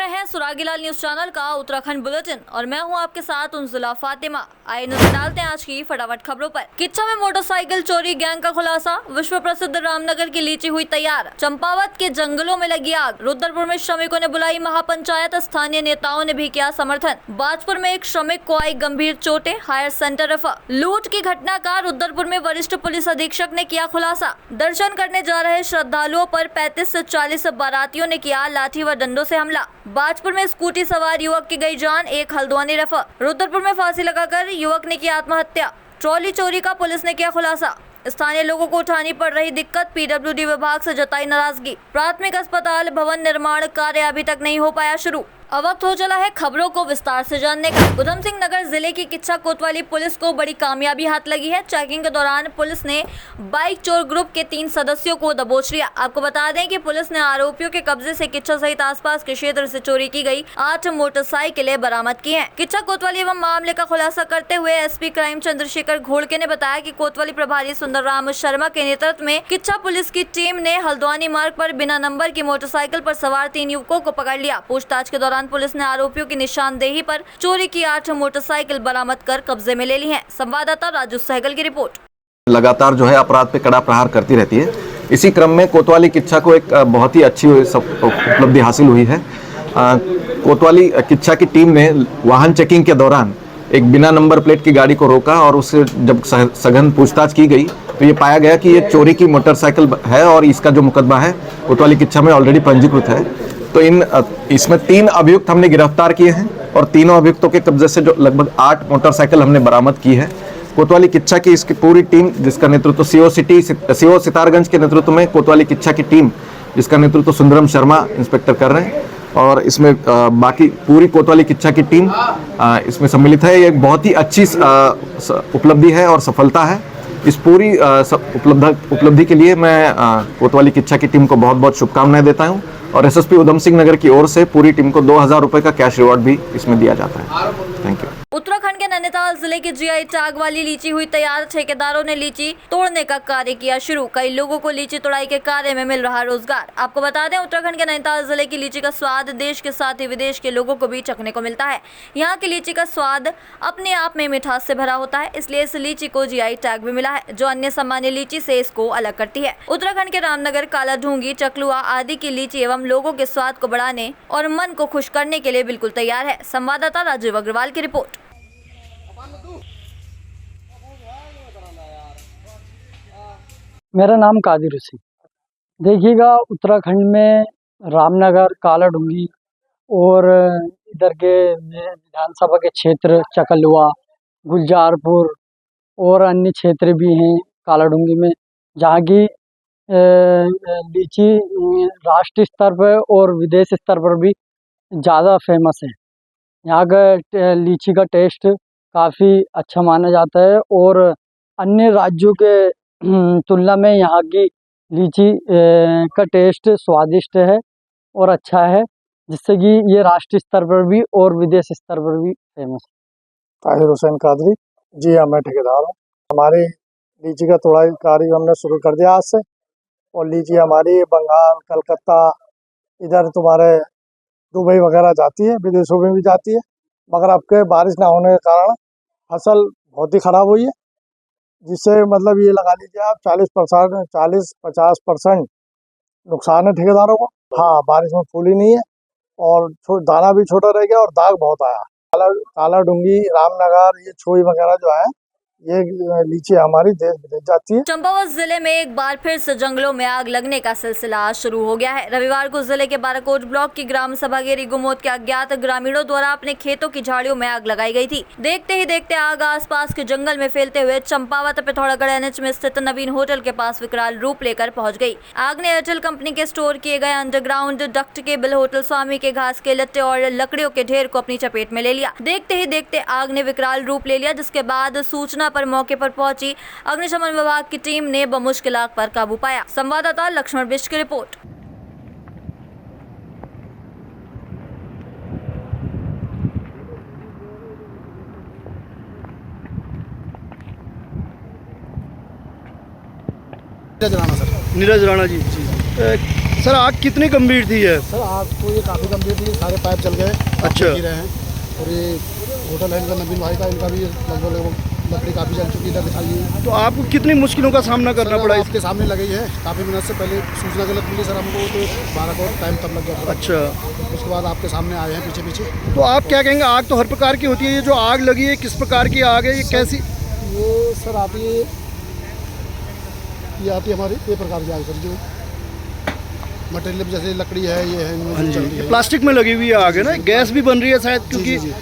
रहे हैं सुरागीलाल news channel का उत्तराखंड बुलेटिन और मैं हूं आपके साथ उनजुला फातिमा। आइए नजर डालते हैं आज की फटाफट खबरों पर। किच्चा में मोटरसाइकिल चोरी गैंग का खुलासा। विश्व प्रसिद्ध रामनगर की लीची हुई तैयार। चंपावत के जंगलों में लगी आग। रुद्रपुर में श्रमिकों ने बुलाई महापंचायत। स्थानीय नेताओं ने भी किया समर्थन। बाजपुर में एक श्रमिक को आई गंभीर चोटें। Higher centre refer. लूट की घटना का रुद्रपुर में वरिष्ठ पुलिस अधीक्षक ने किया खुलासा। दर्शन करने जा रहे श्रद्धालुओं पर 35 से 40 बारातियों ने किया लाठी व डंडों से हमला। बाजपुर में स्कूटी सवार युवक की गई जान। एक हल्द्वानी रेफर। रुद्रपुर में फांसी लगाकर युवक ने की आत्महत्या। ट्रॉली चोरी का पुलिस ने किया खुलासा। स्थानीय लोगों को उठानी पड़ रही दिक्कत। पीडब्ल्यूडी विभाग से जताई नाराजगी। प्राथमिक अस्पताल भवन निर्माण कार्य अभी तक नहीं हो पाया शुरू। अब वक्त हो चला है खबरों को विस्तार से जानने का। उधम सिंह नगर जिले की किच्चा कोतवाली पुलिस को बड़ी कामयाबी हाथ लगी है। चेकिंग के दौरान पुलिस ने बाइक चोर ग्रुप के 3 सदस्यों को दबोच लिया। आपको बता दें कि पुलिस ने आरोपियों के कब्जे से किच्चा सहित आसपास के क्षेत्र से चोरी की गई 8 मोटरसाइकिलें बरामद की हैं। किच्चा कोतवाली एवं मामले का खुलासा करते हुए एसपी क्राइम चंद्रशेखर घोड़के ने बताया कि कोतवाली प्रभारी सुंदरराम शर्मा के नेतृत्व में किच्चा पुलिस की टीम ने हल्द्वानी मार्ग पर बिना नंबर की मोटरसाइकिल पर सवार 3 युवकों को पकड़ लिया। पूछताछ के दौरान पुलिस ने आरोपियों की निशानदेही पर चोरी की 8 मोटरसाइकिल बरामद कर कब्जे में ले ली हैं। संवाददाता राजू सहगल की रिपोर्ट। लगातार जो है अपराध पे कड़ा प्रहार करती रहती है। इसी क्रम में कोतवाली किच्चा को एक बहुत ही अच्छी उपलब्धि हासिल हुई है। कोतवाली किच्चा की टीम ने वाहन चेकिंग के दौरान एक बिना नंबर प्लेट की गाड़ी को रोका और उससे जब सघन पूछताछ की गई तो ये पाया गया कि ये चोरी की मोटरसाइकिल है और इसका जो मुकदमा है कोतवाली किच्चा में ऑलरेडी पंजीकृत है। तो इसमें 3 अभियुक्त हमने गिरफ्तार किए हैं और तीनों अभियुक्तों के कब्जे से जो लगभग 8 मोटरसाइकिल हमने बरामद की है। कोतवाली किच्चा की इसकी पूरी टीम जिसका नेतृत्व सीओ सितारगंज के नेतृत्व में कोतवाली किच्चा की टीम जिसका नेतृत्व सुंदरम शर्मा इंस्पेक्टर कर रहे हैं और इसमें बाकी पूरी कोतवाली किच्चा की टीम इसमें सम्मिलित है। ये एक बहुत ही अच्छी उपलब्धि है और सफलता है। इस पूरी उपलब्धि के लिए मैं कोतवाली किच्चा की टीम को बहुत बहुत शुभकामनाएं देता हूं और एसएसपी उधम सिंह नगर की ओर से पूरी टीम को 2000 रुपए का कैश रिवॉर्ड भी इसमें दिया जाता है। Thank you. उत्तराखंड के नैनीताल जिले की जीआई टैग वाली लीची हुई तैयार। ठेकेदारों ने लीची तोड़ने का कार्य किया शुरू। कई लोगों को लीची तोड़ाई के कार्य में मिल रहा रोजगार। आपको बता दें उत्तराखंड के नैनीताल जिले की लीची का स्वाद देश के साथ ही विदेश के लोगों को भी चखने को मिलता है। यहाँ की लीची का स्वाद अपने आप में मिठास से भरा होता है, इसलिए इस लीची को जीआई टैग भी मिला है जो अन्य सामान्य लीची से इसको अलग करती है। उत्तराखंड के रामनगर, काला ढूंगी, चकलुआ आदि की लीची एवं लोगों के स्वाद को बढ़ाने और मन को खुश करने के लिए बिल्कुल तैयार है। संवाददाता राजीव अग्रवाल की रिपोर्ट। मेरा नाम कादिर हुसैन। देखिएगा उत्तराखंड में रामनगर, काला ढूंगी और इधर के विधानसभा के क्षेत्र चकलुआ, गुलजारपुर और अन्य क्षेत्र भी हैं काला ढूंगी में, जहाँ की लीची राष्ट्रीय स्तर पर और विदेश स्तर पर भी ज़्यादा फेमस है। यहाँ का लीची का टेस्ट काफ़ी अच्छा माना जाता है और अन्य राज्यों के तुलना में यहाँ की लीची का टेस्ट स्वादिष्ट है और अच्छा है, जिससे कि ये राष्ट्रीय स्तर पर भी और विदेश स्तर पर भी फेमस है। ताहिर हुसैन कादरी जी हाँ, मैं ठेकेदार हूँ। हमारी लीची का तोड़ाई कार्य हमने शुरू कर दिया आज से और लीची हमारी बंगाल, कलकत्ता, इधर तुम्हारे दुबई वगैरह जाती है, विदेशों में भी जाती है, मगर अब के बारिश ना होने के कारण फसल बहुत ही ख़राब हुई है, जिससे मतलब ये लगा लीजिए आप 40-50% नुकसान है ठेकेदारों को। हाँ, बारिश में फूली नहीं है और दाना भी छोटा रह गया और दाग बहुत आया। काला ढूंगी, रामनगर, ये छोई वगैरह जो है ये लीची हमारी देश विदेश जाती है। चंपावत जिले में एक बार फिर से जंगलों में आग लगने का सिलसिला शुरू हो गया है। रविवार को जिले के बाराकोट ब्लॉक की ग्राम सभा गेरी गुमोद के अज्ञात ग्रामीणों द्वारा अपने खेतों की झाड़ियों में आग लगाई गई थी। देखते ही देखते आग आसपास के जंगल में फैलते हुए चंपावत पिथौरागढ़ एनएच में स्थित नवीन होटल के पास विकराल रूप लेकर पहुंच गई। आग ने एयरटेल कंपनी के स्टोर किए गए अंडरग्राउंड डक्ट केबल, होटल स्वामी के घास के लट्टे और लकड़ियों के ढेर को अपनी चपेट में ले लिया। देखते ही देखते आग ने विकराल रूप ले लिया, जिसके बाद सूचना पर मौके पर पहुंची अग्निशमन विभाग की टीम ने बमुश्किल आग पर काबू पाया। संवाददाता लक्ष्मण बिष्ट की रिपोर्ट। नीरज राणा जी। सर आग कितनी गंभीर थी है? सर आग तो ये काफ़ी गंभीर थी, सारे पाइप जल गए, अच्छा। गिर रहे हैं। और ये होटल है इनका नवीन भाई का, इनका भी लगभग लकड़ी काफ़ी जल चुकी है, दिखाइए। तो आपको कितनी मुश्किलों का सामना करना पड़ा? इसके सामने लगी है, काफ़ी मिनट से पहले सूचना गलत मिली सर हमको, तो 12 को टाइम तब लग गया। अच्छा, उसके बाद आपके सामने आए हैं पीछे पीछे। तो आप क्या कहेंगे, आग तो हर प्रकार की होती है, ये जो आग लगी है किस प्रकार की आग है, ये कैसी? ये सर आती है, ये आती है हमारी ये प्रकार की आग सर, जो मटेरियल जैसे लकड़ी है, ये है, इनमें जो चल रही है। प्लास्टिक में लगी हुई आग है ना, गैस भी बन रही है शायद, क्योंकि जी।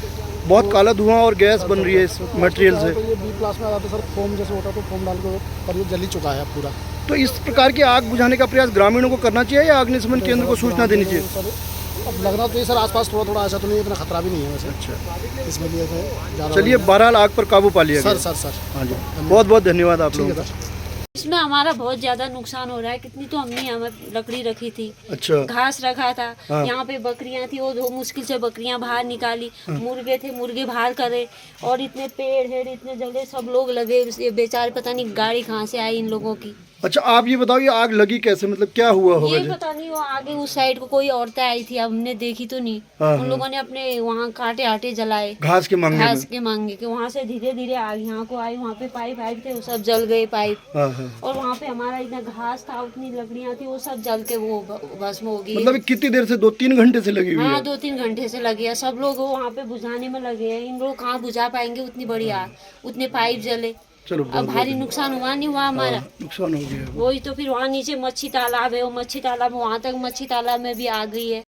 बहुत काला धुआं और गैस बन रही है इस मटेरियल से। तो ये बी क्लास में आ जाता है सर, फोम जैसे होता है, तो फोम डाल के पर ये जल ही चुका है पूरा। तो इस प्रकार की आग बुझाने का प्रयास ग्रामीणों को करना चाहिए या अग्निशमन केंद्र को सूचना देनी चाहिए? सर अब लगना तो ये सर आसपास थोड़ा थोड़ा ऐसा तो नहीं, इतना खतरा भी नहीं है वैसे। अच्छा, इसमें लिए ज़्यादा। चलिए, बहरहाल आग पर काबू पा लिया सर गया। सर हाँ जी, बहुत बहुत धन्यवाद आप ठीक लोगों है का। सर। इसमें हमारा बहुत ज्यादा नुकसान हो रहा है। कितनी तो हमने यहाँ लकड़ी रखी थी, अच्छा, घास रखा था, हाँ। यहाँ पे बकरियां थी, वो मुश्किल से बकरियां बाहर निकाली, मुर्गे थे, मुर्गे बाहर करे, और इतने पेड़ है, इतने जगह सब लोग लगे, ये बेचारे पता नहीं गाड़ी कहाँ से आई इन लोगों की। अच्छा, आप ये बताओ, ये आग लगी कैसे, मतलब क्या हुआ होगा? ये पता नहीं, वो आगे उस साइड को कोई औरतें आई थी, हमने देखी तो नहीं। हाँ, उन लोगों ने अपने वहाँ कांटे आटे जलाए, घास के मांगे घास में? के मांगे के, वहाँ से धीरे धीरे आग यहाँ को आई, वहाँ पे पाइप थे, वो सब जल गए पाइप। हाँ हाँ। और वहाँ पे हमारा इतना घास था, उतनी लकड़ियाँ थी, वो सब जल के वो भस्म हो गई। मतलब कितनी देर से, 2-3 घंटे से लगी हुई हाँ, है? 2-3 घंटे से लगे हैं, सब लोग वहाँ पे बुझाने में लगे हैं। इन लोग कहाँ बुझा पाएंगे उतनी बड़ी आग, उतने पाइप जले। चलो, अब भारी नुकसान हुआ नहीं हुआ हमारा? नुकसान हो गया। वही तो, फिर वहाँ नीचे मच्छी तालाब है, वो मच्छी तालाब, वहाँ तक मच्छी तालाब में भी आ गई है।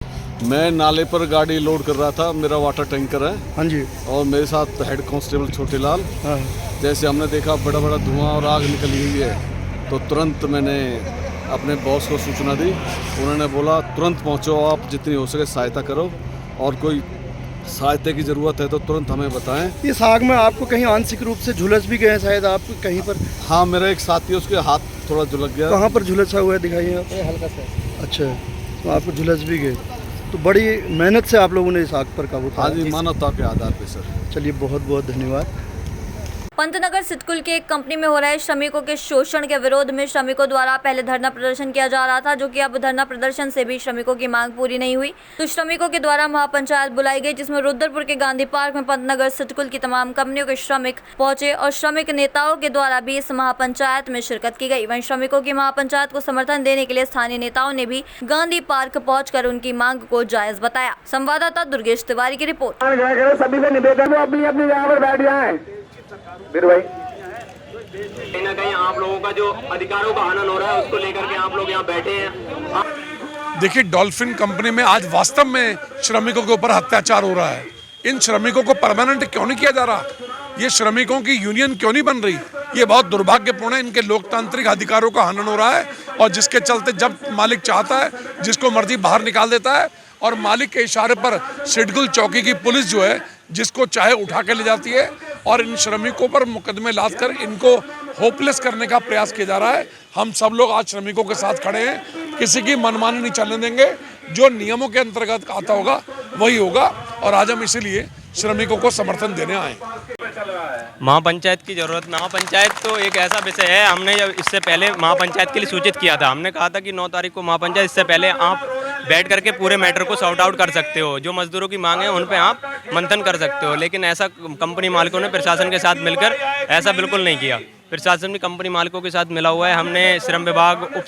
मैं नाले पर गाड़ी लोड कर रहा था, मेरा वाटर टैंकर है, हाँ जी, और मेरे साथ हेड कांस्टेबल छोटेलाल। हाँ। जैसे हमने देखा बड़ा बड़ा धुआं और आग निकली हुई है, तो तुरंत मैंने अपने बॉस को सूचना दी। उन्होंने बोला तुरंत पहुंचो, आप जितनी हो सके सहायता करो, और कोई सहायता की ज़रूरत है तो तुरंत हमें बताएं। इस आग में आपको कहीं आंशिक रूप से झुलस भी गए शायद आप कहीं पर? हाँ, मेरा एक साथी है, उसके हाथ थोड़ा झुलक गया। कहाँ पर झुलसा हुआ है, दिखाइए आप। हल्का सा। अच्छा, तो आपको झुलस भी गए, तो बड़ी मेहनत से आप लोगों ने इस आग पर काबू हाँ पाया। जी, मानवता के आधार पे सर। चलिए, बहुत बहुत धन्यवाद। पंतनगर सिटकुल की एक कंपनी में हो रहे श्रमिकों के शोषण के विरोध में श्रमिकों द्वारा पहले धरना प्रदर्शन किया जा रहा था, जो कि अब धरना प्रदर्शन से भी श्रमिकों की मांग पूरी नहीं हुई। तो श्रमिकों के द्वारा महापंचायत बुलाई गई, जिसमें रुद्रपुर के गांधी पार्क में पंतनगर सिटकुल की तमाम कंपनियों के श्रमिक पहुंचे और श्रमिक नेताओं के द्वारा भी इस महापंचायत में शिरकत की गई। वहीं श्रमिकों की महापंचायत को समर्थन देने के लिए स्थानीय नेताओं ने भी गांधी पार्क पहुंचकर उनकी मांग को जायज बताया। संवाददाता दुर्गेश तिवारी की रिपोर्ट। सभी से निवेदन है, अपनी अपनी जगह पर बैठ जाएं। वीर भाई, कहीं ना कहीं आप लोगों का जो अधिकारों का हनन हो रहा है, उसको लेकर के आप लोग यहाँ बैठे हैं। देखिए, डॉल्फिन कंपनी में आज वास्तव में श्रमिकों के ऊपर अत्याचार हो रहा है। इन श्रमिकों को परमानेंट क्यों नहीं किया जा रहा? ये श्रमिकों की यूनियन क्यों नहीं बन रही? ये बहुत दुर्भाग्यपूर्ण है। इनके लोकतांत्रिक अधिकारों का हनन हो रहा है, और जिसके चलते जब मालिक चाहता है जिसको मर्जी बाहर निकाल देता है, और मालिक के इशारे पर सिडकुल चौकी की पुलिस जो है जिसको चाहे उठा के ले जाती है, और इन श्रमिकों पर मुकदमे लादकर इनको होपलेस करने का प्रयास किया जा रहा है। हम सब लोग आज श्रमिकों के साथ खड़े हैं, किसी की मनमानी नहीं चलने देंगे। जो नियमों के अंतर्गत आता होगा वही होगा, और आज हम इसीलिए श्रमिकों को समर्थन देने आए। महापंचायत की जरूरत, महापंचायत तो एक ऐसा विषय है, हमने जब इससे पहले महापंचायत के लिए सूचित किया था। हमने कहा था कि 9 तारीख को महापंचायत, इससे पहले आप बैठ करके पूरे मैटर को सॉर्ट आउट कर सकते हो, जो मजदूरों की मांग है उन पे आप मंथन कर सकते हो। लेकिन ऐसा कंपनी मालिकों ने प्रशासन के साथ मिलकर ऐसा बिल्कुल नहीं किया। प्रशासन भी कंपनी मालिकों के साथ मिला हुआ है। हमने श्रम विभाग, उप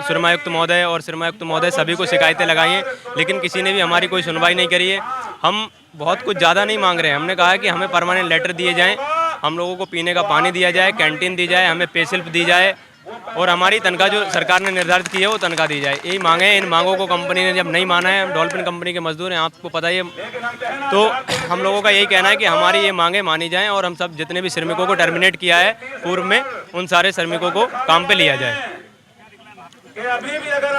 श्रमायुक्त महोदय और श्रमायुक्त महोदय सभी को शिकायतें लगाई हैं, लेकिन किसी ने भी हमारी कोई सुनवाई नहीं करी है। हम बहुत कुछ ज़्यादा नहीं मांग रहे हैं। हमने कहा है कि हमें परमानेंट लेटर दिए जाएँ, हम लोगों को पीने का पानी दिया जाए, कैंटीन दी जाए, हमें पे स्लिप दी जाए, और हमारी तनख्वाह जो सरकार ने निर्धारित की है वो तनख्वाह दी जाए। यही मांगे हैं। इन मांगों को कंपनी ने जब नहीं माना है, हम डॉल्फिन कंपनी के मजदूर हैं, आपको पता ही है, तो हम लोगों का यही कहना है कि हमारी ये मांगे मानी जाएं, और हम सब जितने भी श्रमिकों को टर्मिनेट किया है पूर्व में, उन सारे श्रमिकों को काम पे लिया जाए।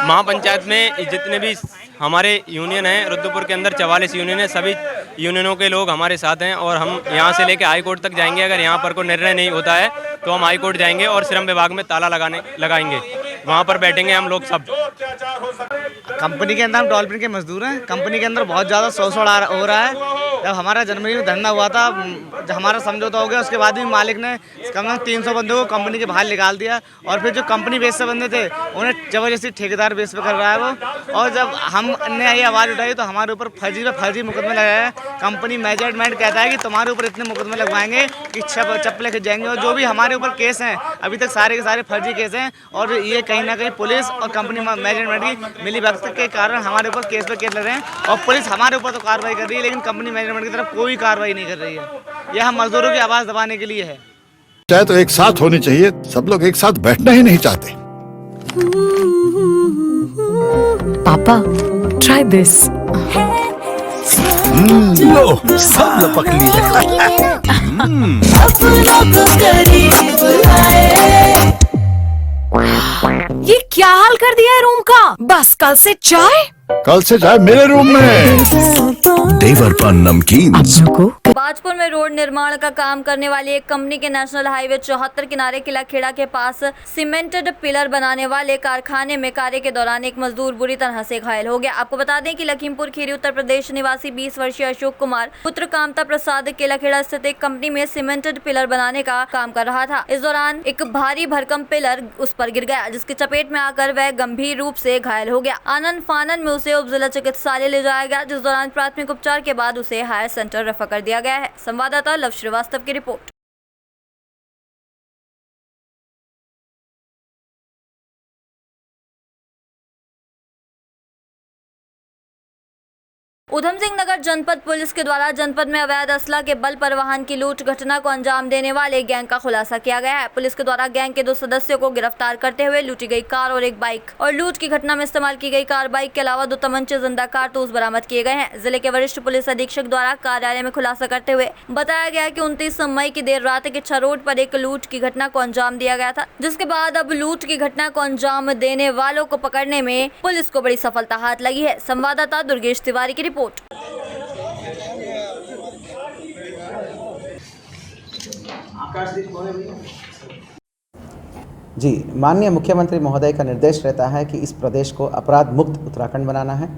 महापंचायत में जितने भी हमारे यूनियन हैं, रुद्रपुर के अंदर 44 यूनियन है, सभी यूनियनों के लोग हमारे साथ हैं, और हम यहाँ से लेकर हाई कोर्ट तक जाएंगे। अगर यहाँ पर कोई निर्णय नहीं होता है तो हम हाई कोर्ट जाएंगे और श्रम विभाग में ताला लगाएंगे, वहाँ पर बैठेंगे हम लोग सब। कंपनी के अंदर हम डॉल्फिन के मजदूर हैं। कंपनी के अंदर बहुत ज़्यादा शोषण हो रहा है। जब हमारा जनवरी में धरना हुआ था, जब हमारा समझौता हो गया, उसके बाद भी मालिक ने कम से कम 300 बंदों को कंपनी के बाहर निकाल दिया और फिर जो कंपनी बेस से बंदे थे उन्हें ज़बरदस्ती ठेकेदार बेस पे कर रहा है वो। और जब हमने ये आवाज़ उठाई तो हमारे ऊपर फर्जी मुकदमे लगाया है। कंपनी मैनेजमेंट कहता है कि तुम्हारे ऊपर इतने मुकदमे लगवाएंगे कि चप्पलें खिंच जाएंगे। और जो भी हमारे ऊपर केस हैं अभी तक सारे के सारे फर्जी केस हैं और ये कहीं ना कहीं पुलिस और कंपनी मैनेजमेंट की मिलीभगत के कारण हमारे ऊपर केस पे केस लग रहे हैं। और पुलिस हमारे ऊपर तो कार्रवाई कर रही है लेकिन कंपनी मैनेजमेंट की तरफ कोई कार्रवाई नहीं कर रही है। यह हम मजदूरों की आवाज़ दबाने के लिए है। चाहे तो एक साथ होनी चाहिए, सब लोग एक साथ बैठना ही नहीं चाहते। पापा ट्राई दिस। लो सब लपक लिए। ये क्या हाल कर दिया है रूम का? बस कल से चाय मेरे रूम में। देवर पान नमकीन। बाजपुर में रोड निर्माण का काम करने वाली एक कंपनी के नेशनल हाईवे 74 किनारे किला खेड़ा के पास सीमेंटेड पिलर बनाने वाले कारखाने में कार्य के दौरान एक मजदूर बुरी तरह से घायल हो गया। आपको बता दें कि लखीमपुर खीरी उत्तर प्रदेश निवासी 20 वर्षीय अशोक कुमार पुत्र कामता प्रसाद किला खेड़ा स्थित एक कंपनी में सीमेंटेड पिलर बनाने का काम कर रहा था। इस दौरान एक भारी भरकम पिलर उस पर गिर गया जिसकी चपेट में आकर वह गंभीर रूप से घायल हो गया। आनंद फानन में उसे उप जिला चिकित्सालय ले जाया गया जिस दौरान प्राथमिक उपचार के बाद उसे हायर सेंटर रेफर कर दिया गया है। संवाददाता लव श्रीवास्तव की रिपोर्ट। उधम सिंह नगर जनपद पुलिस के द्वारा जनपद में अवैध असला के बल पर वाहन की लूट घटना को अंजाम देने वाले गैंग का खुलासा किया गया है। पुलिस के द्वारा गैंग के 2 सदस्यों को गिरफ्तार करते हुए लूटी गई कार और एक बाइक और लूट की घटना में इस्तेमाल की गई कार बाइक के अलावा 2 तमंचे जिंदा कारतूस बरामद किए गए हैं। जिले के वरिष्ठ पुलिस अधीक्षक द्वारा कार्यालय में खुलासा करते हुए बताया गया कि 29 मई की देर रात किच्छा रोड पर एक लूट की घटना को अंजाम दिया गया था, जिसके बाद अब लूट की घटना को अंजाम देने वालों को पकड़ने में पुलिस को बड़ी सफलता हाथ लगी है। संवाददाता दुर्गेश तिवारी की रिपोर्ट। जी, माननीय मुख्यमंत्री महोदय का निर्देश रहता है कि इस प्रदेश को अपराध मुक्त उत्तराखंड बनाना है।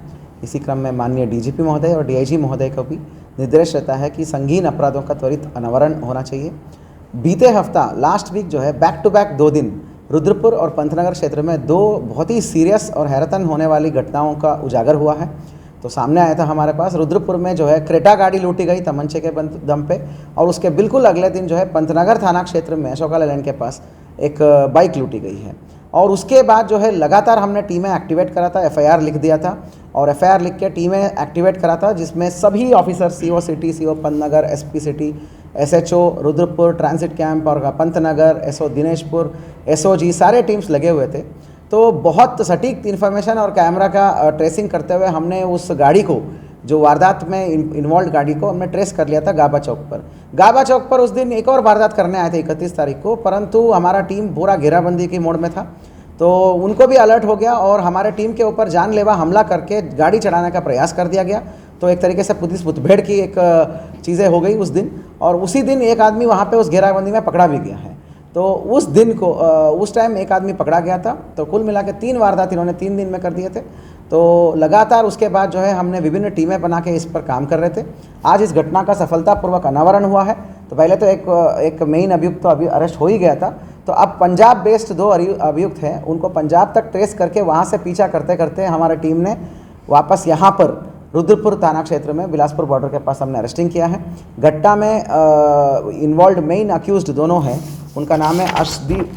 इसी क्रम में माननीय डीजीपी महोदय और डीआईजी महोदय को भी निर्देश रहता है कि संगीन अपराधों का त्वरित अनावरण होना चाहिए। बीते हफ्ता लास्ट वीक जो है बैक टू बैक 2 दिन रुद्रपुर और पंतनगर क्षेत्र में 2 बहुत ही सीरियस और हैरतन होने वाली घटनाओं का उजागर हुआ है। तो सामने आया था हमारे पास रुद्रपुर में जो है क्रेटा गाड़ी लूटी गई तमंचे के दम पे, और उसके बिल्कुल अगले दिन जो है पंतनगर थाना क्षेत्र में अशोका लेलैंड के पास एक बाइक लूटी गई है। और उसके बाद जो है लगातार हमने टीमें एक्टिवेट करा था, एफआईआर लिख दिया था और एफआईआर लिख के टीमें एक्टिवेट करा था जिसमें सभी officer CO city, CO Pantnagar, SP city, SHO Rudrapur, transit camp और पंतनगर, एसओ दिनेशपुर, एसओजी सारे टीम्स लगे हुए थे। तो बहुत सटीक इन्फॉर्मेशन और कैमरा का ट्रेसिंग करते हुए हमने उस गाड़ी को, जो वारदात में इन्वॉल्व गाड़ी को हमने ट्रेस कर लिया था गाबा चौक पर। गाबा चौक पर उस दिन एक और वारदात करने आए थे 31 तारीख को, परंतु हमारा टीम पूरा घेराबंदी की मोड में था तो उनको भी अलर्ट हो गया और हमारे टीम के ऊपर जानलेवा हमला करके गाड़ी चढ़ाने का प्रयास कर दिया गया। तो एक तरीके से पुलिस मुठभेड़ की एक चीज़ें हो गई उस दिन, और उसी दिन एक आदमी वहाँ पे उस घेराबंदी में पकड़ा भी गया है। तो उस दिन को उस टाइम एक आदमी पकड़ा गया था। तो कुल मिला के 3 वारदात इन्होंने 3 दिन में कर दिए थे। तो लगातार उसके बाद जो है हमने विभिन्न टीमें बना के इस पर काम कर रहे थे। आज इस घटना का सफलतापूर्वक अनावरण हुआ है। तो पहले तो एक मेन अभियुक्त तो अभी अरेस्ट हो ही गया था। तो अब पंजाब बेस्ड 2 अभियुक्त हैं, उनको पंजाब तक ट्रेस करके वहाँ से पीछा करते करते हमारी टीम ने वापस यहाँ पर रुद्रपुर थाना क्षेत्र में बिलासपुर बॉर्डर के पास हमने अरेस्टिंग किया है। घटना में इन्वॉल्व मेन अक्यूज्ड दोनों हैं, उनका नाम है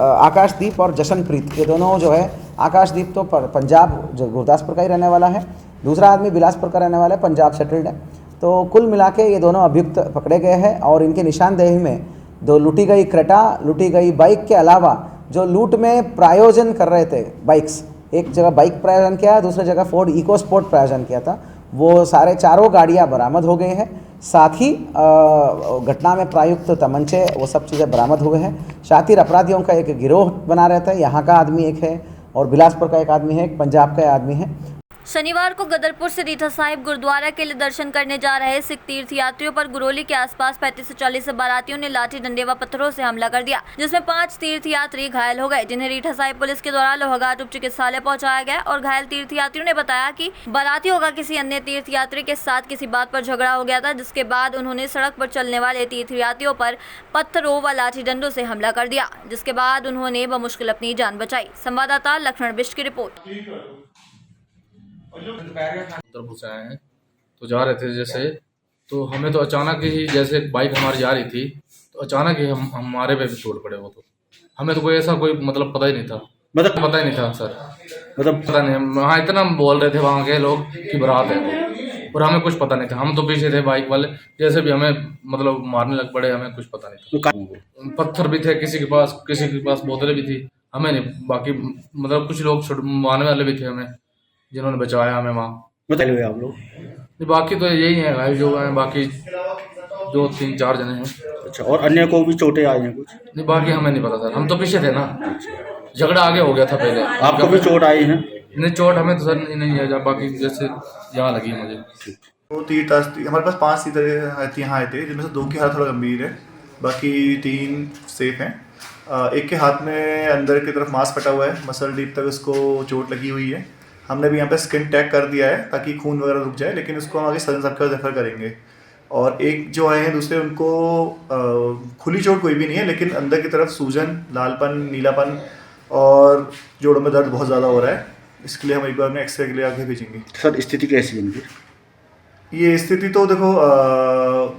आकाशदीप और जशनप्रीत। ये दोनों जो है, आकाशदीप तो पंजाब जो गुरदासपुर का ही रहने वाला है, दूसरा आदमी बिलासपुर का रहने वाला है, पंजाब सेटल्ड है। तो कुल मिला के ये दोनों अभियुक्त पकड़े गए हैं और इनकी निशानदेही में 2 लूटी गई क्रेटा, लूटी गई बाइक के अलावा जो लूट में प्रायोजन कर रहे थे बाइक्स, एक जगह बाइक प्रायोजन किया, दूसरी जगह फोर्ड इको स्पोर्ट प्रायोजन किया था, वो सारे 4 गाड़ियाँ बरामद हो गए हैं। साथ ही घटना में प्रयुक्त तमंचे वो सब चीज़ें बरामद हुए हैं। शातिर अपराधियों का एक गिरोह बना रहता है, यहाँ का आदमी एक है और बिलासपुर का एक आदमी है, एक पंजाब का आदमी है। शनिवार को गदरपुर से रीठा साहिब गुरुद्वारा के लिए दर्शन करने जा रहे सिख तीर्थ यात्रियों पर गुरोली के आसपास 35 से 40 बारातियों ने लाठी डंडे व पत्थरों से हमला कर दिया, जिसमें 5 तीर्थ यात्री घायल हो गए, जिन्हें रीठा साहिब पुलिस के द्वारा लोहाघाट उप चिकित्सालय पहुंचाया गया। और घायल तीर्थ यात्रियों ने बताया कि बारातियों का किसी अन्य तीर्थ यात्री के साथ किसी बात पर झगड़ा हो गया था, जिसके बाद उन्होंने सड़क पर चलने वाले तीर्थ यात्रियों पर पत्थरों व लाठी डंडों से हमला कर दिया, जिसके बाद उन्होंने बमुश्किल अपनी जान बचाई। संवाददाता लक्ष्मण बिष्ट की रिपोर्ट। गदरपुर से आए हैं तो जा रहे थे जैसे, तो हमें तो अचानक ही जैसे बाइक हमारी जा रही थी तो अचानक ही हमारे पे भी तोड़ पड़े। वो तो हमें तो कोई ऐसा कोई मतलब पता ही नहीं था, मतलब पता ही नहीं था सर, मतलब पता नहीं। वहाँ इतना बोल रहे थे वहाँ के लोग कि बारात है और हमें कुछ पता नहीं था। हम तो पीछे थे बाइक वाले, जैसे भी हमें मतलब मारने लग पड़े, हमें कुछ पता नहीं था। पत्थर भी थे किसी के पास बोतलें भी थी, हमें नहीं। बाकी मतलब कुछ लोग मारने वाले भी थे हमें, जिन्होंने बचाया हमें वहाँ। बताइए हुए आप लोग? बाकी तो यही है भाई जो हैं, बाकी 2-3-4 जने हैं। अच्छा, और अन्य को भी चोटें आई हैं कुछ? नहीं, बाकी हमें नहीं पता सर, हम तो पीछे थे ना, झगड़ा आगे हो गया था पहले। आपको भी चोट आई है? नहीं, चोट हमें तो सर नहीं है, बाकी जैसे यहाँ लगी मुझे। तो तीर्थ हमारे पास 5 तीर्थ यहाँ आए थे, जिनमें से 2 की हालत थोड़ा गंभीर है, बाकी 3 सेफ हैं। एक के हाथ में अंदर की तरफ मांस फटा हुआ है, मसल डीप तक उसको चोट लगी हुई है। हमने भी यहाँ पे स्किन टैग कर दिया है ताकि खून वगैरह रुक जाए, लेकिन उसको हम आगे सर्जन साहब के पास रेफर करेंगे। और एक जो आए हैं दूसरे, उनको खुली चोट कोई भी नहीं है, लेकिन अंदर की तरफ सूजन, लालपन, नीलापन और जोड़ों में दर्द बहुत ज़्यादा हो रहा है। इसके लिए हम एक बार में एक्सरे के लिए आगे भेजेंगे। सर स्थिति कैसी है इनकी? ये स्थिति तो देखो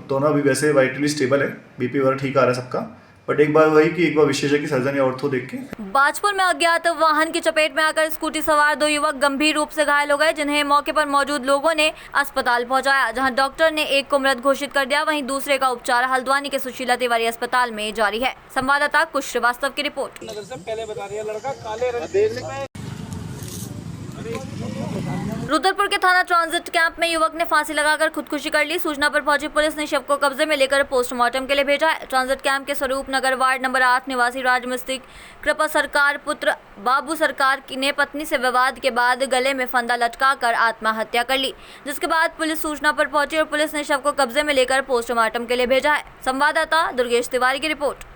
दोनों अभी वैसे वाइटली स्टेबल है, बीपी वगैरह ठीक आ रहा है सबका, बट एक बार वही कि एक बार विशेषज्ञ सर्जन या ऑर्थो देख के। बाजपुर में अज्ञात वाहन की चपेट में आकर स्कूटी सवार 2 युवक गंभीर रूप से घायल हो गए, जिन्हें मौके पर मौजूद लोगों ने अस्पताल पहुंचाया, जहां डॉक्टर ने एक को मृत घोषित कर दिया, वहीं दूसरे का उपचार हल्द्वानी के सुशीला तिवारी अस्पताल में जारी है। संवाददाता कुश श्रीवास्तव की रिपोर्ट। रुद्रपुर के थाना ट्रांजिट कैंप में युवक ने फांसी लगाकर खुदकुशी कर ली। सूचना पर पहुंची पुलिस ने शव को कब्जे में लेकर पोस्टमार्टम के लिए भेजा है। ट्रांजिट कैंप के स्वरूप नगर वार्ड नंबर 8 निवासी राजमिस्त्री कृपा सरकार पुत्र बाबू सरकार ने पत्नी से विवाद के बाद गले में फंदा लटकाकर आत्महत्या कर ली, जिसके बाद पुलिस सूचना पर पहुंची और पुलिस ने शव को कब्जे में लेकर पोस्टमार्टम के लिए भेजा है। संवाददाता दुर्गेश तिवारी की रिपोर्ट।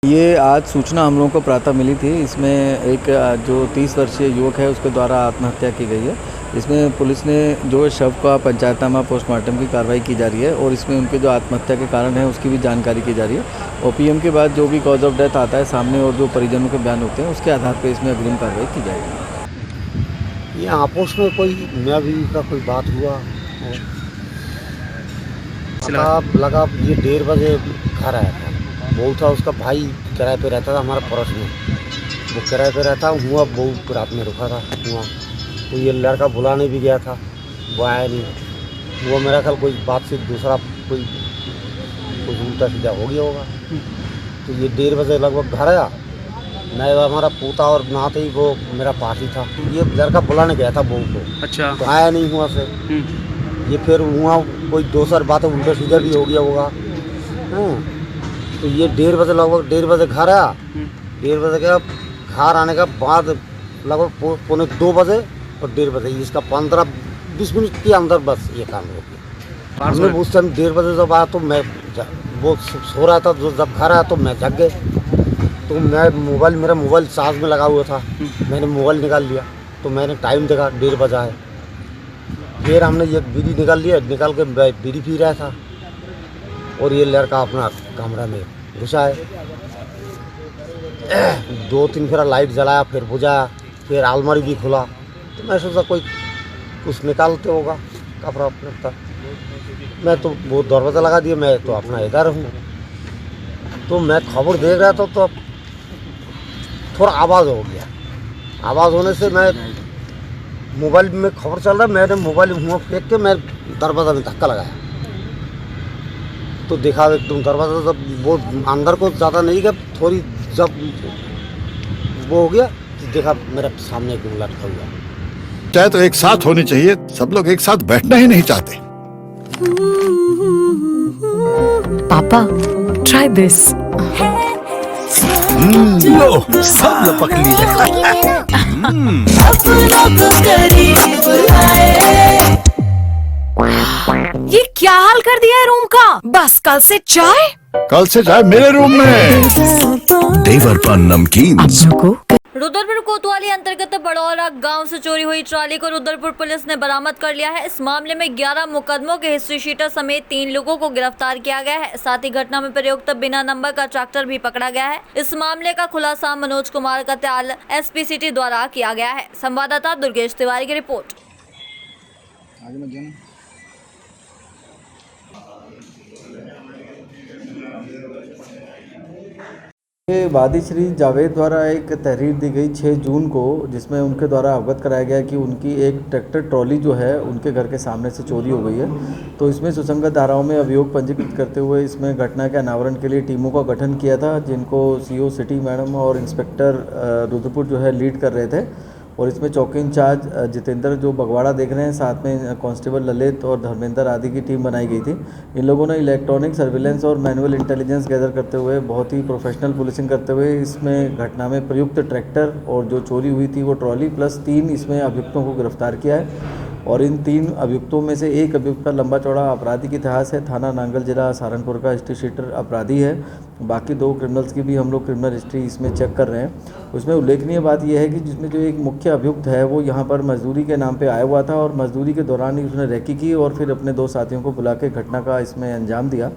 ये आज सूचना हम लोगों को प्रातः मिली थी। इसमें एक जो 30 वर्षीय युवक है उसके द्वारा आत्महत्या की गई है। इसमें पुलिस ने जो शव का पंचायतनामा पोस्टमार्टम की कार्रवाई की जा रही है और इसमें उनके जो आत्महत्या के कारण है उसकी भी जानकारी की जा रही है। ओपीएम के बाद जो भी कॉज ऑफ डेथ आता है सामने और जो परिजनों के बयान होते हैं उसके आधार पर इसमें अग्रिम कार्रवाई की जाएगी। ये आपस में कोई मियाँ बीवी का कोई बात हुआ, लगा ये 1:30 बजे घर आया था। बहू था उसका भाई किराए पे रहता था हमारा पड़ोस में, वो किराए पे रहता हुआ, बहू रात में रुका था हुआ, तो ये लड़का बुलाने भी गया था, वो आया नहीं। वो मेरा ख्याल कोई बात से दूसरा कोई उल्टा सीधा हो गया होगा। तो ये 1:30 बजे लगभग घर आया, मैं हमारा पोता और नाते ही वो मेरा पार्टी था। ये लड़का बुलाने गया था बहू को, अच्छा, तो आया नहीं हुआ से। ये फिर हुआ कोई दूसर बातें उल्टा सीधा भी हो गया होगा। तो ये 1:30 बजे लगभग 1:30 बजे घर आया। 1:30 बजे का घर आने के बाद लगभग 1:45 बजे और 1:30 बजे इसका 15-20 मिनट के अंदर बस ये काम हो गया। हमने उस टाइम 1:30 बजे जब आया तो मैं वो सो रहा था, जब घर आया तो मैं जग गए। तो मैं मेरा मोबाइल चार्ज में लगा हुआ था, मैंने मोबाइल निकाल लिया तो मैंने टाइम देखा 1:30 बजा है। फिर हमने ये बीड़ी निकाल लिया, निकाल के बीड़ी पी रहा था और ये लड़का अपना कमरा में घुसा है। 2-3 फेरा लाइट जलाया, फिर बुझाया, फिर अलमारी भी खुला, तो मैं सोचा कोई कुछ निकालते होगा कपड़ा अपना। मैं तो वो दरवाज़ा लगा दिया, मैं तो अपना इधर हूँ। तो मैं खबर देख रहा था तो थोड़ा आवाज़ हो गया। आवाज़ होने से मैं मोबाइल में खबर चल रहा, मैंने मोबाइल मुँह फेंक के मैं दरवाज़ा में धक्का लगाया तो देखा एकदम दरवाज़ा जब वो अंदर को ज़्यादा नहीं गया, थोड़ी जब वो हो गया तो देखा मेरा सामने एकदम लटका हुआ। चाहे तो एक साथ होनी चाहिए, सब लोग एक साथ बैठना ही नहीं चाहते। पापा, try this. लो सब लपक लिए। ये क्या हाल कर दिया है रूम का? बस कल से चाय कल से चाय मेरे रूम में। देवर पान नमकीन। रुद्रपुर कोतवाली अंतर्गत बड़ौरा गांव से चोरी हुई ट्रॉली को रुद्रपुर पुलिस ने बरामद कर लिया है। इस मामले में 11 मुकदमों के हिस्ट्री शीटर समेत 3 लोगों को गिरफ्तार किया गया है। साथ ही घटना में प्रयुक्त बिना नंबर का ट्रैक्टर भी पकड़ा गया है। इस मामले का खुलासा मनोज कुमार कत्याल एसपी सिटी द्वारा किया गया है। संवाददाता दुर्गेश तिवारी की रिपोर्ट। ये वादी श्री जावेद द्वारा एक तहरीर दी गई 6 जून को, जिसमें उनके द्वारा अवगत कराया गया कि उनकी एक ट्रैक्टर ट्रॉली जो है उनके घर के सामने से चोरी हो गई है। तो इसमें सुसंगत धाराओं में अभियोग पंजीकृत करते हुए इसमें घटना के अनावरण के लिए टीमों का गठन किया था, जिनको सीओ सिटी मैडम और इंस्पेक्टर रुद्रपुर जो है लीड कर रहे थे। और इसमें चौकी इंचार्ज जितेंद्र जो बगवाड़ा देख रहे हैं, साथ में कांस्टेबल ललित और धर्मेंद्र आदि की टीम बनाई गई थी। इन लोगों ने इलेक्ट्रॉनिक सर्विलेंस और मैनुअल इंटेलिजेंस गैदर करते हुए बहुत ही प्रोफेशनल पुलिसिंग करते हुए इसमें घटना में प्रयुक्त ट्रैक्टर और जो चोरी हुई थी वो ट्रॉली प्लस 3 इसमें अभियुक्तों को गिरफ्तार किया है। और इन 3 अभियुक्तों में से एक अभियुक्त का लंबा चौड़ा आपराधिक इतिहास है, थाना नांगल जिला सहारनपुर का हिस्ट्री शीटर अपराधी है। बाकी 2 क्रिमिनल्स की भी हम लोग क्रिमिनल हिस्ट्री इसमें चेक कर रहे हैं। उसमें उल्लेखनीय बात यह है कि जिसमें जो एक मुख्य अभियुक्त है वो यहाँ पर मजदूरी के नाम पे आया हुआ था और मजदूरी के दौरान ही उसने रैकी की और फिर अपने 2 साथियों को बुला के घटना का इसमें अंजाम दिया।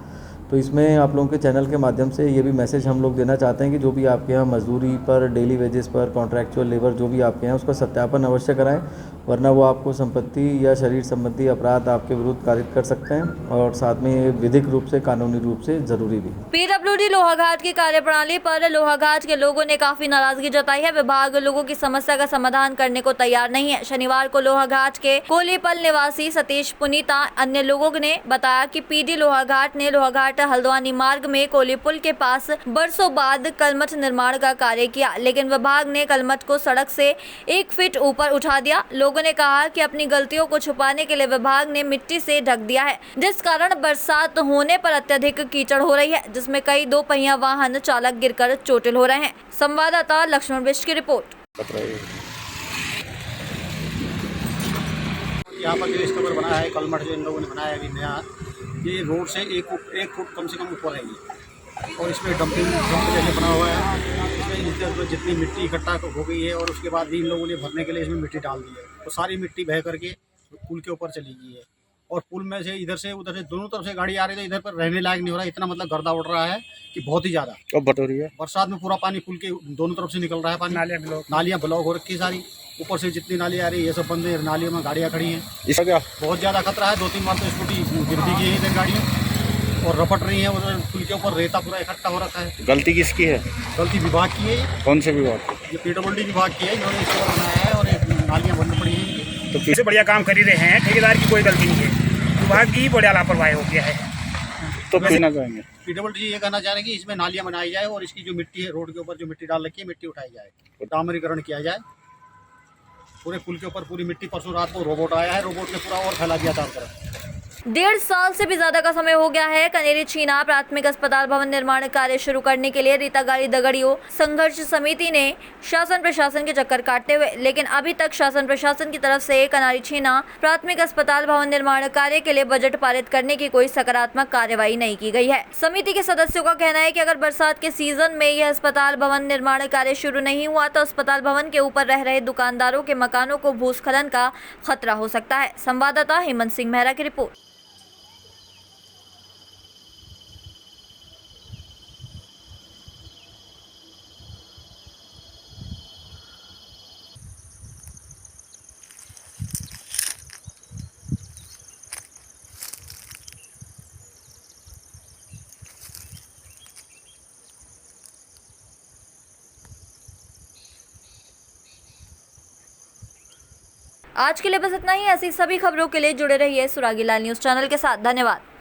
तो इसमें आप लोगों के चैनल के माध्यम से ये भी मैसेज हम लोग देना चाहते हैं कि जो भी आपके यहाँ मजदूरी पर, डेली वेजेस पर, कॉन्ट्रैक्चुअल लेबर जो भी आपके यहाँ उसका सत्यापन अवश्य कराएं, वरना वो आपको संपत्ति या शरीर संबंधी अपराध आपके विरुद्ध कारित कर सकते हैं। और साथ में ये विधिक रूप से, कानूनी रूप से जरूरी भी है। पीडब्ल्यूडी लोहाघाट की कार्यप्रणाली पर लोहाघाट के लोगों ने काफी नाराजगी जताई है। विभाग लोगों की समस्या का समाधान करने को तैयार नहीं है। शनिवार को लोहाघाट के कोलीपल निवासी सतीश पुनीता अन्य लोगों ने बताया कि पीडी लोहाघाट ने लोहाघाट हल्द्वानी मार्ग में कोली पुल के पास बरसों बाद कलमठ निर्माण का कार्य किया, लेकिन विभाग ने कलमठ को सड़क से 1 फीट ऊपर उठा दिया। लोगों ने कहा कि अपनी गलतियों को छुपाने के लिए विभाग ने मिट्टी से ढक दिया है, जिस कारण बरसात होने पर अत्यधिक कीचड़ हो रही है, जिसमें कई 2 पहिया वाहन चालक गिरकर चोटिल हो रहे हैं। संवाददाता लक्ष्मण बिष्ट की रिपोर्ट। यहाँ पर जो इसके ऊपर बनाया है कलमठ, जो इन लोगों ने बनाया है अभी नया, ये रोड से 1 फुट कम से कम ऊपर है ये। और इसमें डंप जैसे बना हुआ है, इसमें जितनी मिट्टी इकट्ठा हो गई है और उसके बाद भी इन लोगों ने भरने के लिए इसमें मिट्टी डाल दी है। तो सारी मिट्टी बह करके पुल के ऊपर चली गई है और पुल में से इधर से उधर से दोनों तरफ से गाड़ी आ रही है, तो इधर पर रहने लायक नहीं हो रहा है। इतना मतलब गर्दा उड़ रहा है कि बहुत ही ज़्यादा। अब बटोरी है, बरसात में पूरा पानी पुल के दोनों तरफ से निकल रहा है। पानी नालियाँ ब्लॉक हो रखी है सारी, ऊपर से जितनी नाली आ रही है ये सब बंद है। नालियों में गाड़ियाँ खड़ी हैं, इसका क्या बहुत ज़्यादा खतरा है। 2-3 बार तो स्कूटी गिर भी गई है इधर गाड़ियाँ और रपट रही है। उधर पुल के ऊपर रेता पूरा इकट्ठा हो रखा है। गलती किसकी है? गलती विभाग की है। कौन से विभाग? ये पीडब्ल्यूडी विभाग की है, इन्होंने इसको बनाया है और नालियाँ बंद पड़ी हैं। तो इससे बढ़िया काम कर ही रहे हैं, ठेकेदार की कोई गलती नहीं है, विभाग की बड़ा लापरवाही हो गया है। तो कहना चाहेंगे पीडब्ल्यूडी ये कहना चाह रहे हैं कि इसमें नालियाँ बनाई जाए और इसकी जो मिट्टी है, रोड के ऊपर जो मिट्टी डाल रखी है, मिट्टी उठाई जाए, डामरीकरण किया जाए। पूरे पुल के ऊपर पूरी मिट्टी, परसों रात को रोबोट आया है, रोबोट ने पूरा और फैला दिया चारों तरफ। 1.5 साल से भी ज्यादा का समय हो गया है। कनेरी छीना प्राथमिक अस्पताल भवन निर्माण कार्य शुरू करने के लिए रीता गाड़ी दगड़ियों संघर्ष समिति ने शासन प्रशासन के चक्कर काटते हुए, लेकिन अभी तक शासन प्रशासन की तरफ से कनेरी छीना प्राथमिक अस्पताल भवन निर्माण कार्य के लिए बजट पारित करने की कोई सकारात्मक कार्यवाही नहीं की गई है। समिति के सदस्यों का कहना है कि अगर बरसात के सीजन में यह अस्पताल भवन निर्माण कार्य शुरू नहीं हुआ तो अस्पताल भवन के ऊपर रह रहे दुकानदारों के मकानों को भूस्खलन का खतरा हो सकता है। संवाददाता हेमंत सिंह मेहरा की रिपोर्ट। आज के लिए बस इतना ही। ऐसी सभी खबरों के लिए जुड़े रहिए सुरागी लाल न्यूज़ चैनल के साथ। धन्यवाद।